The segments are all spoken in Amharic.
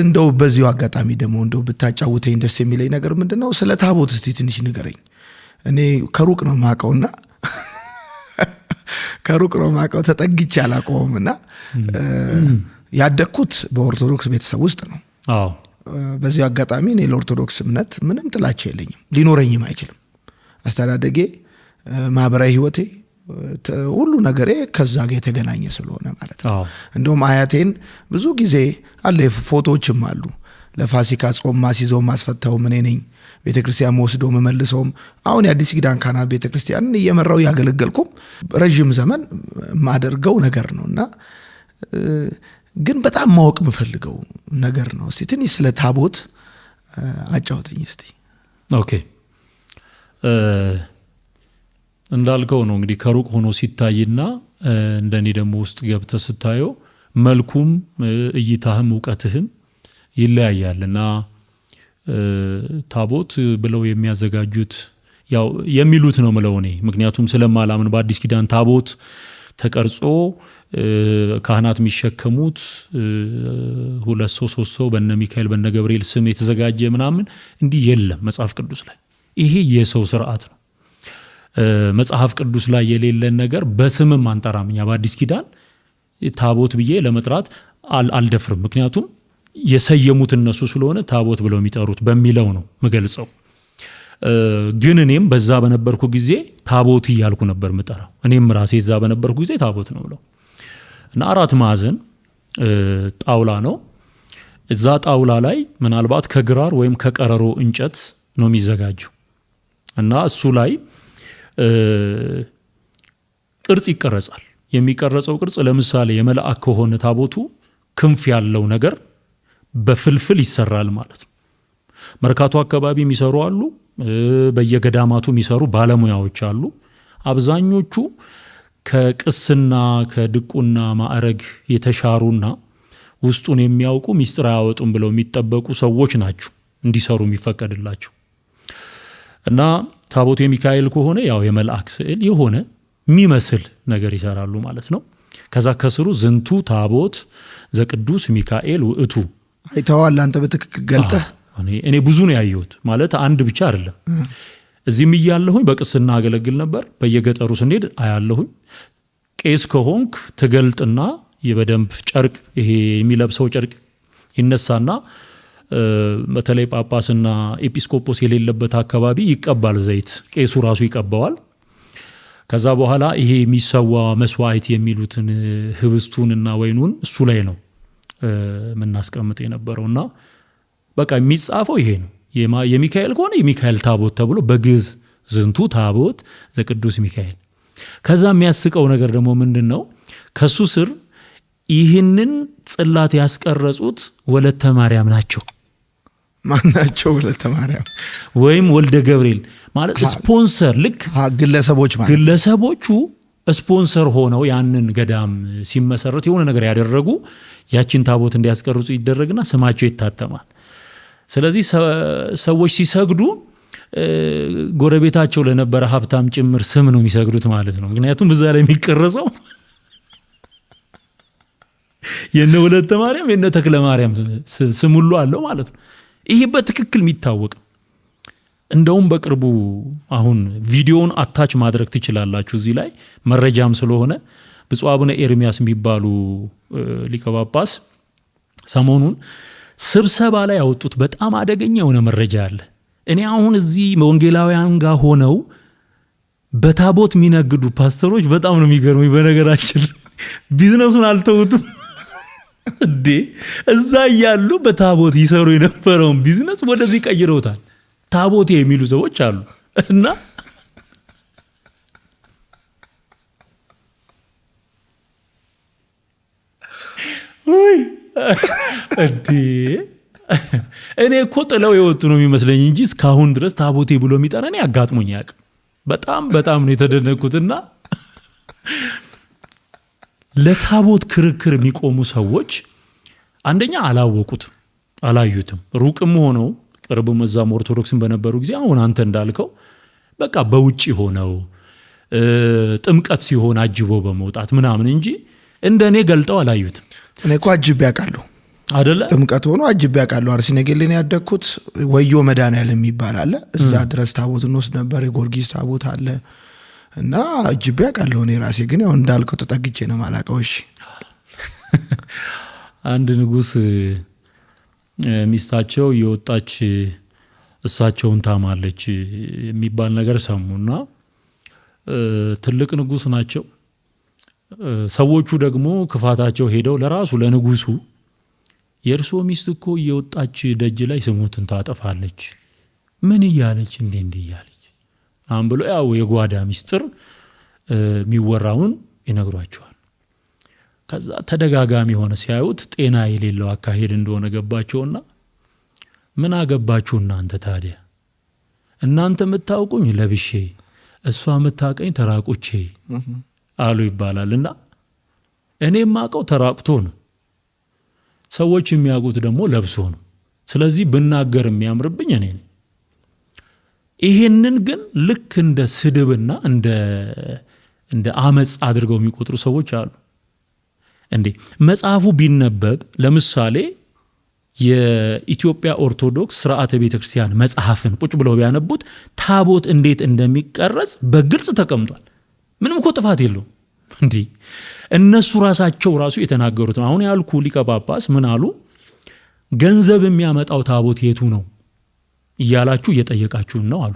እንደው በዚሁ አጋጣሚ ደግሞ እንደው ብታጫውተኝ ደስ የሚለኝ ነገር ምንድነው ስለ ታቦት እስቲ ትንሽ ንገረኝ። እኔ ከሩቅ ነው ማቀውና ከሩቅ ነው ማቀው ተጠግቼ አላቆምና ያደኩት በኦርቶዶክስ ቤተሰብ ውስጥ ነው። አዎ በዚህ አጋጣሚ እኔ ለኦርቶዶክስ እምነት ምንም ጥላቻ የለኝም፣ ሊኖረኝም አይችልም። አስተዳደጌ፣ ማህበራዊ ህይወቴ፣ ሁሉ ነገሬ ከዛ ጋር የተገናኘ ስለሆነ ማለት ነው። እንደውም አያቴን ብዙ ጊዜ አለ ፎቶዎችም አሉ። ለፋሲካ ጾም ማስይዘው ማስፈታው ምን ነኝ፣ ቤተክርስቲያን ወስዶ መመልሰውም አሁን የአዲስ ኪዳን ካህናት ቤተክርስቲያን እየመራው ያገለገልኩም ረጅም ዘመን ማደርገው ነገር ነውና ግን በጣም ማወቅ የምፈልገው ነገር ነው። እስቲ ትንሽ ስለ ታቦት አጫውተኝ እስቲ። ኦኬ እንዳልከው ነው እንግዲህ ከሩቅ ሆኖ ሲታይና እንደኔ ደግሞ ውስጥ ገብተህ ስታየው መልኩም እይታህም እውቀትህም ይለያያልና ታቦት ብለው የሚያዘጋጁት ያው የሚሉት ነው ምለው እኔ ምክንያቱም ስለማላምን በአዲስ ኪዳን ታቦት ተቀርጾ ካህናት የሚሸከሙት 2 ሰው 3 ሰው በነ ሚካኤል በነ ገብርኤል ስም የተዘጋጀ ምናምን እንዲህ የለም መጽሐፍ ቅዱስ ላይ። ይሄ የሰው ስርዓት ነው። መጽሐፍ ቅዱስ ላይ የሌለን ነገር በስምም አንጠራም። እኛ በአዲስ ኪዳን ታቦት ብዬ ለመጥራት አልደፍርም። ምክንያቱም የሰየሙት እነሱ ስለሆነ ታቦት ብለው የሚጠሩት በሚለው ነው መገልጸው። ግን እኔም በዛ በነበርኩ ጊዜ ታቦት እያልኩ ነበር ምጠራው። እኔም ራሴ እዛ በነበርኩ ጊዜ ታቦት ነው ብለው እና 4 ማዕዘን ጣውላ ነው። እዛ ጣውላ ላይ ምናልባት ከግራር ወይም ከቀረሮ እንጨት ነው የሚዘጋጀው እና እሱ ላይ ቅርጽ ይቀረጻል። የሚቀረጸው ቅርጽ ለምሳሌ የመልአክ ከሆነ ታቦቱ ክንፍ ያለው ነገር በፍልፍል ይሰራል ማለት ነው። መርካቶ አካባቢ የሚሰሩ አሉ፣ በየገዳማቱ የሚሰሩ ባለሙያዎች አሉ። አብዛኞቹ ከቅስና ከድቁና ማዕረግ የተሻሩና ውስጡን የሚያውቁ ሚስጥር አያወጡም ብለው የሚጠበቁ ሰዎች ናቸው እንዲሰሩ የሚፈቀድላቸው። እና ታቦቱ የሚካኤል ከሆነ ያው የመልአክ ስዕል የሆነ የሚመስል ነገር ይሰራሉ ማለት ነው። ከዛ ከስሩ ዝንቱ ታቦት ዘቅዱስ ሚካኤል ውእቱ። አይተዋል አንተ በትክክል ገልጠህ? እኔ ብዙ ነው ያየሁት ማለት አንድ ብቻ አይደለም። እዚህም እያለሁኝ በቅስና አገለግል ነበር። በየገጠሩ ስንሄድ አያለሁኝ። ቄስ ከሆንክ ትገልጥና የበደንብ ጨርቅ ይሄ የሚለብሰው ጨርቅ ይነሳና በተለይ ጳጳስና ኤጲስቆጶስ የሌለበት አካባቢ ይቀባል ዘይት፣ ቄሱ ራሱ ይቀባዋል። ከዛ በኋላ ይሄ የሚሰዋ መስዋዕት የሚሉትን ህብስቱንና ወይኑን እሱ ላይ ነው የምናስቀምጥ የነበረውና በቃ የሚጻፈው ይሄ ነው። የሚካኤል ከሆነ የሚካኤል ታቦት ተብሎ በግዕዝ ዝንቱ ታቦት ዘቅዱስ ሚካኤል። ከዛ የሚያስቀው ነገር ደግሞ ምንድነው? ከሱ ስር ይህንን ጽላት ያስቀረጹት ወለተ ማርያም ናቸው። ማናቸው? ወለተ ማርያም ወይም ወልደ ገብርኤል ማለት ስፖንሰር፣ ልክ ግለሰቦች ማለት ግለሰቦቹ ስፖንሰር ሆነው ያንን ገዳም ሲመሰረት የሆነ ነገር ያደረጉ ያችን ታቦት እንዲያስቀርጹ ይደረግና ስማቸው ይታተማል። ስለዚህ ሰዎች ሲሰግዱ ጎረቤታቸው ለነበረ ሀብታም ጭምር ስም ነው የሚሰግዱት ማለት ነው። ምክንያቱም በዛ ላይ የሚቀረጸው የነ ወለተ ማርያም የነ ተክለ ማርያም ስም ሁሉ አለው ማለት ነው። ይሄ በትክክል የሚታወቅ። እንደውም በቅርቡ አሁን ቪዲዮውን አታች ማድረግ ትችላላችሁ እዚህ ላይ መረጃም ስለሆነ ብፁዕ አቡነ ኤርሚያስ የሚባሉ ሊቀ ጳጳስ ሰሞኑን ስብሰባ ላይ ያወጡት በጣም አደገኛ የሆነ መረጃ አለ። እኔ አሁን እዚህ ወንጌላውያን ጋር ሆነው በታቦት የሚነግዱ ፓስተሮች በጣም ነው የሚገርሙኝ። በነገራችን ቢዝነሱን አልተውትም እንዴ! እዛ እያሉ በታቦት ይሰሩ የነበረውን ቢዝነስ ወደዚህ ቀይረውታል። ታቦት የሚሉ ሰዎች አሉ እና ወይ እንዴ! እኔ እኮ ጥለው የወጡ ነው የሚመስለኝ እንጂ እስካሁን ድረስ ታቦቴ ብሎ የሚጠራ እኔ አጋጥሞኝ አያውቅም። በጣም ነው የተደነኩትና ለታቦት ክርክር የሚቆሙ ሰዎች አንደኛ አላወቁትም፣ አላዩትም። ሩቅም ሆነው ቅርብም እዛም ኦርቶዶክስን በነበሩ ጊዜ አሁን አንተ እንዳልከው በቃ በውጪ ሆነው ጥምቀት ሲሆን አጅቦ በመውጣት ምናምን እንጂ እንደኔ ገልጠው አላዩትም። እኔ እኮ አጅቤ ያውቃለሁ። አይደለ? ጥምቀት ሆኖ አጅቤ ያውቃለሁ። አርሲ ነገሌን ያደግኩት ወዮ መድኃኔዓለም የሚባል አለ። እዛ ድረስ ታቦት እንወስድ ነበር። የጊዮርጊስ ታቦት አለ እና አጅቤ ያውቃለሁ እኔ ራሴ። ግን ያው እንዳልከው ተጠግቼ ነው የማላውቀው። እሺ አንድ ንጉሥ ሚስታቸው የወጣች እሳቸውን ታማለች የሚባል ነገር ሰሙና ትልቅ ንጉሥ ናቸው። ሰዎቹ ደግሞ ክፋታቸው ሄደው ለራሱ ለንጉሱ የእርስዎ ሚስት እኮ እየወጣች ደጅ ላይ ስሙትን ታጠፋለች፣ ምን እያለች እንዴ እያለች አሁን ብሎ ያው የጓዳ ሚስጥር የሚወራውን ይነግሯቸዋል። ከዛ ተደጋጋሚ ሆነ ሲያዩት ጤና የሌለው አካሄድ እንደሆነ ገባቸውና ምን አገባችሁ እናንተ ታዲያ? እናንተ የምታውቁኝ ለብሼ እሷ የምታውቀኝ ተራቁቼ አሉ ይባላልና እኔ የማውቀው ተራቁቶ ነው፣ ሰዎች የሚያውቁት ደግሞ ለብሶ ነው። ስለዚህ ብናገር የሚያምርብኝ እኔ ነኝ። ይሄንን ግን ልክ እንደ ስድብና እንደ አመጽ አድርገው የሚቆጥሩ ሰዎች አሉ። እንዴ መጽሐፉ ቢነበብ ለምሳሌ የኢትዮጵያ ኦርቶዶክስ ስርዓተ ቤተክርስቲያን መጽሐፍን ቁጭ ብለው ቢያነቡት ታቦት እንዴት እንደሚቀረጽ በግልጽ ተቀምጧል። ምንም እኮ ጥፋት የለውም። እንዴ እነሱ ራሳቸው የተናገሩት ነው። አሁን ያልኩ ሊቀ ጳጳስ ምን አሉ? ገንዘብ የሚያመጣው ታቦት የቱ ነው እያላችሁ እየጠየቃችሁን ነው አሉ።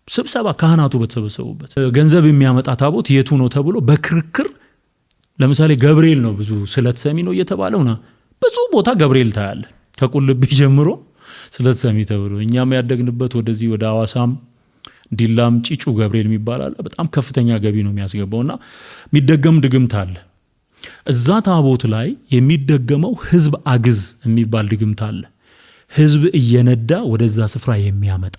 ስብሰባ ካህናቱ በተሰበሰቡበት ገንዘብ የሚያመጣ ታቦት የቱ ነው ተብሎ በክርክር ለምሳሌ ገብርኤል ነው ብዙ ስለት ሰሚ ነው እየተባለውና ብዙ ቦታ ገብርኤል ታያለ ከቁልቢ ጀምሮ ስለት ሰሚ ተብሎ እኛም ያደግንበት ወደዚህ ወደ ሐዋሳም ዲላም ጪጩ ገብርኤል የሚባል አለ። በጣም ከፍተኛ ገቢ ነው የሚያስገባውና የሚደገም ድግምት አለ። እዛ ታቦት ላይ የሚደገመው ህዝብ አግዝ የሚባል ድግምት አለ። ህዝብ እየነዳ ወደዛ ስፍራ የሚያመጣ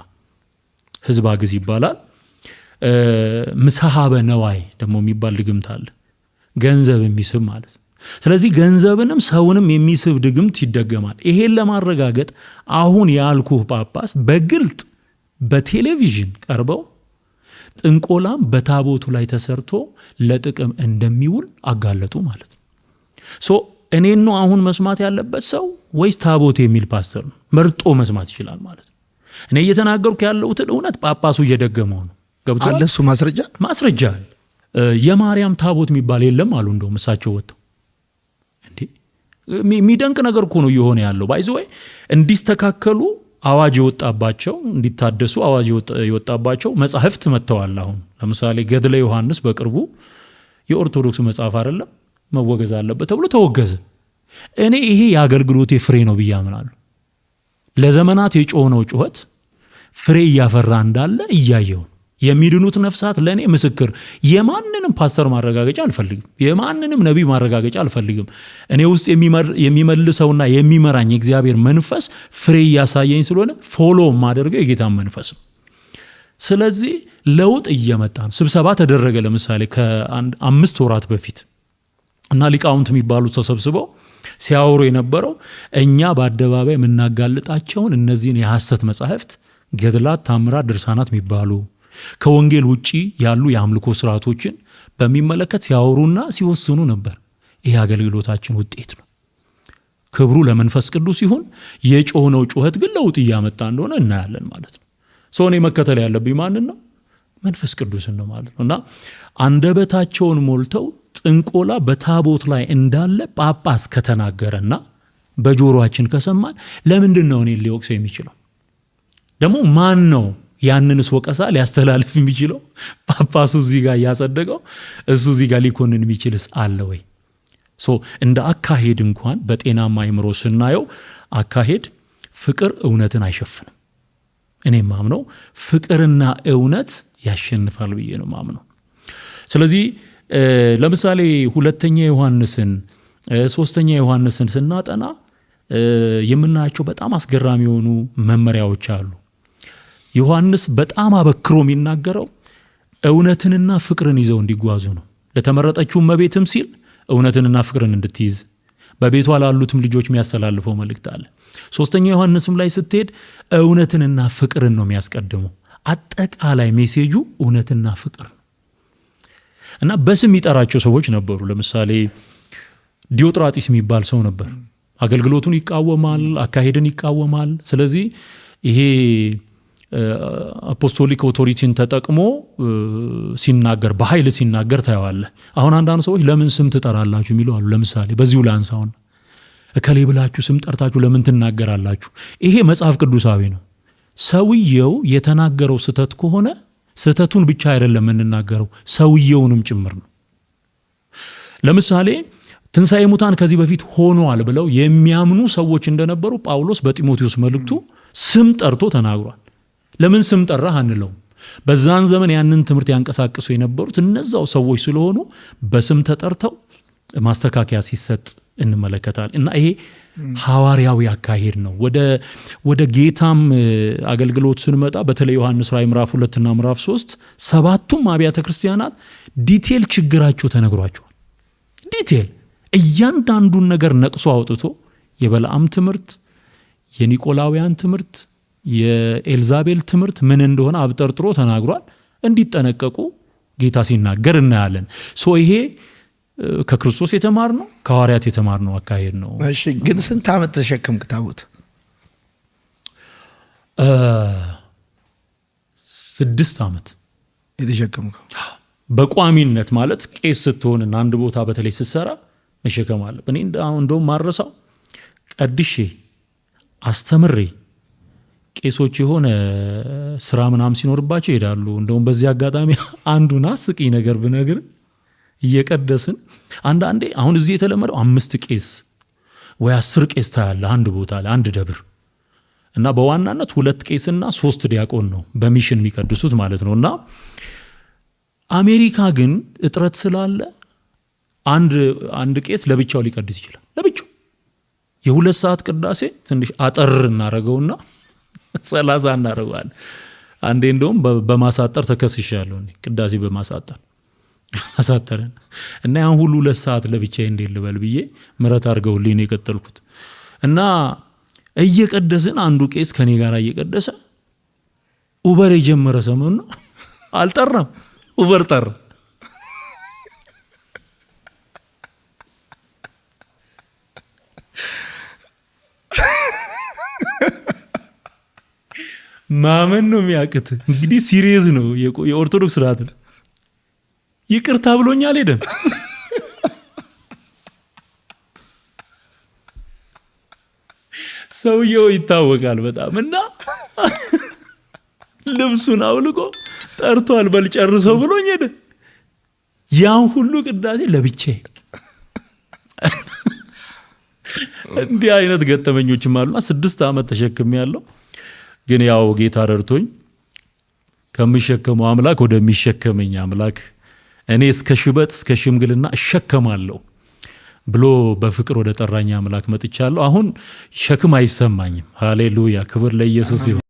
ህዝብ አግዝ ይባላል። ምሳሃበ ነዋይ ደግሞ የሚባል ድግምት አለ። ገንዘብ የሚስብ ማለት ነው። ስለዚህ ገንዘብንም ሰውንም የሚስብ ድግምት ይደገማል። ይሄን ለማረጋገጥ አሁን ያልኩህ ጳጳስ በግልጥ በቴሌቪዥን ቀርበው ጥንቆላም በታቦቱ ላይ ተሰርቶ ለጥቅም እንደሚውል አጋለጡ ማለት ነው። ሶ እኔን ነው አሁን መስማት ያለበት ሰው ወይስ ታቦት የሚል ፓስተር ነው? መርጦ መስማት ይችላል ማለት ነው። እኔ እየተናገርኩ ያለሁትን እውነት ጳጳሱ እየደገመው ነው። ገብቷል? አለ እሱ ማስረጃ የማርያም ታቦት የሚባል የለም አሉ። እንደውም እሳቸው ወጥተው እንዴ የሚደንቅ ነገር እኮ ነው እየሆነ ያለው። ባይዘ ወይ እንዲስተካከሉ አዋጅ የወጣባቸው እንዲታደሱ አዋጅ የወጣባቸው መጻሕፍት መጥተዋል። አሁን ለምሳሌ ገድለ ዮሐንስ በቅርቡ የኦርቶዶክስ መጽሐፍ አይደለም መወገዝ አለበት ተብሎ ተወገዘ። እኔ ይሄ የአገልግሎቴ ፍሬ ነው ብዬ አምናለሁ። ለዘመናት የጮኸው ጩኸት ፍሬ እያፈራ እንዳለ እያየው የሚድኑት ነፍሳት ለእኔ ምስክር። የማንንም ፓስተር ማረጋገጫ አልፈልግም። የማንንም ነቢይ ማረጋገጫ አልፈልግም። እኔ ውስጥ የሚመልሰውና የሚመራኝ የእግዚአብሔር መንፈስ ፍሬ እያሳየኝ ስለሆነ ፎሎ ማደርገው የጌታን መንፈስ። ስለዚህ ለውጥ እየመጣ ነው። ስብሰባ ተደረገ ለምሳሌ ከ5 ወራት በፊት እና ሊቃውንት የሚባሉት ተሰብስበው ሲያወሩ የነበረው እኛ በአደባባይ የምናጋልጣቸውን እነዚህን የሐሰት መጻሕፍት ገድላት፣ ታምራት፣ ድርሳናት የሚባሉ ከወንጌል ውጪ ያሉ የአምልኮ ስርዓቶችን በሚመለከት ሲያወሩና ሲወስኑ ነበር። ይህ አገልግሎታችን ውጤት ነው። ክብሩ ለመንፈስ ቅዱስ ይሁን። የጮህነው ጩኸት ግን ለውጥ እያመጣ እንደሆነ እናያለን ማለት ነው። እኔ መከተል ያለብኝ ማንን ነው? መንፈስ ቅዱስን ነው ማለት ነው። እና አንደበታቸውን ሞልተው ጥንቆላ በታቦት ላይ እንዳለ ጳጳስ ከተናገረና በጆሮአችን ከሰማን ለምንድን ነው እኔን ሊወቅሰው የሚችለው? ደግሞ ማን ነው ያንንስ ወቀሳ ሊያስተላልፍ የሚችለው? ጳጳሱ እዚህ ጋር እያጸደቀው እሱ እዚህ ጋር ሊኮንን የሚችልስ አለ ወይ? እንደ አካሄድ እንኳን በጤናማ አእምሮ ስናየው አካሄድ ፍቅር እውነትን አይሸፍንም። እኔ ማምነው ፍቅርና እውነት ያሸንፋል ብዬ ነው ማምነው። ስለዚህ ለምሳሌ 2ኛ ዮሐንስን 3ኛ ዮሐንስን ስናጠና የምናያቸው በጣም አስገራሚ የሆኑ መመሪያዎች አሉ። ዮሐንስ በጣም አበክሮ የሚናገረው እውነትንና ፍቅርን ይዘው እንዲጓዙ ነው። ለተመረጠችው እመቤትም ሲል እውነትንና ፍቅርን እንድትይዝ በቤቷ ላሉትም ልጆች የሚያስተላልፈው መልእክት አለ። 3ኛ ዮሐንስም ላይ ስትሄድ እውነትንና ፍቅርን ነው የሚያስቀድመው። አጠቃላይ ሜሴጁ እውነትና ፍቅር ነው እና በስም የሚጠራቸው ሰዎች ነበሩ። ለምሳሌ ዲዮጥራጢስ የሚባል ሰው ነበር። አገልግሎቱን ይቃወማል፣ አካሄድን ይቃወማል። ስለዚህ ይሄ አፖስቶሊክ ኦቶሪቲን ተጠቅሞ ሲናገር በኃይል ሲናገር ታየዋለህ። አሁን አንዳንድ ሰዎች ለምን ስም ትጠራላችሁ የሚሉ አሉ። ለምሳሌ በዚሁ ላንሳውን፣ እከሌ ብላችሁ ስም ጠርታችሁ ለምን ትናገራላችሁ? ይሄ መጽሐፍ ቅዱሳዊ ነው። ሰውየው የተናገረው ስህተት ከሆነ ስህተቱን ብቻ አይደለም የምንናገረው፣ ሰውየውንም ጭምር ነው። ለምሳሌ ትንሣኤ ሙታን ከዚህ በፊት ሆኗል ብለው የሚያምኑ ሰዎች እንደነበሩ ጳውሎስ በጢሞቴዎስ መልእክቱ ስም ጠርቶ ተናግሯል። ለምን ስም ጠራህ አንለውም። በዛን ዘመን ያንን ትምህርት ያንቀሳቅሱ የነበሩት እነዛው ሰዎች ስለሆኑ በስም ተጠርተው ማስተካከያ ሲሰጥ እንመለከታል። እና ይሄ ሐዋርያዊ አካሄድ ነው። ወደ ጌታም አገልግሎት ስንመጣ በተለይ ዮሐንስ ራእይ ምዕራፍ 2 እና ምዕራፍ 3 7ቱም አብያተ ክርስቲያናት ዲቴል ችግራቸው ተነግሯቸዋል። ዲቴል እያንዳንዱን ነገር ነቅሶ አውጥቶ የበለዓም ትምህርት፣ የኒቆላውያን ትምህርት፣ የኤልዛቤል ትምህርት ምን እንደሆነ አብጠርጥሮ ተናግሯል። እንዲጠነቀቁ ጌታ ሲናገር እናያለን። ይሄ ከክርስቶስ የተማርነው ከሐዋርያት የተማርነው አካሄድ ነው። እሺ፣ ግን ስንት ዓመት ተሸከምክ ታቦት? 6 ዓመት የተሸከምከው? በቋሚነት ማለት ቄስ ስትሆንና አንድ ቦታ በተለይ ስትሰራ መሸከም አለ። እኔ እንደውም ማረሳው ቀድሼ አስተምሬ ቄሶች የሆነ ስራ ምናምን ሲኖርባቸው ይሄዳሉ። እንደውም በዚህ አጋጣሚ አንዱን አስቂኝ ነገር ብነግር እየቀደስን አንዳንዴ አሁን እዚህ የተለመደው 5 ቄስ ወይ 10 ቄስ ታያለ አንድ ቦታ ላይ አንድ ደብር እና በዋናነት 2 ቄስና 3 ዲያቆን ነው በሚሽን የሚቀድሱት ማለት ነው። እና አሜሪካ ግን እጥረት ስላለ አንድ ቄስ ለብቻው ሊቀድስ ይችላል። ለብቻው የ2 ሰዓት ቅዳሴ ትንሽ አጠር እናረገውና 30 እናረጋለን። አንዴ እንደውም በማሳጠር ተከስሻለሁ። ቅዳሴ በማሳጠር አሳጠረን እና ያን ሁሉ 2 ሰዓት ለብቻዬ እንዴት ልበል ብዬ ምረት አድርገውልኝ ነው የቀጠልኩት። እና እየቀደስን አንዱ ቄስ ከኔ ጋር እየቀደሰ ኡበር የጀመረ ሰሞን ነው። አልጠራም፣ ኡበር ጠራ። ማመን ነው የሚያቅት። እንግዲህ ሲሪየስ ነው፣ የኦርቶዶክስ ስርዓት ነው። ይቅርታ ብሎኛል ሄደን ሰውየው ይታወቃል በጣም እና ልብሱን አውልቆ ጠርቷል በልጨርሰው ብሎኝ ሄደ። ያን ሁሉ ቅዳሴ ለብቻዬ። እንዲህ አይነት ገጠመኞችም አሉና 6 ዓመት ተሸክሜ ያለው ግን ያው ጌታ ረድቶኝ ከሚሸከመው አምላክ ወደሚሸከመኝ አምላክ እኔ እስከ ሽበት እስከ ሽምግልና እሸከማለሁ ብሎ በፍቅር ወደ ጠራኝ አምላክ መጥቻለሁ። አሁን ሸክም አይሰማኝም። ሃሌሉያ! ክብር ለኢየሱስ ይሁን።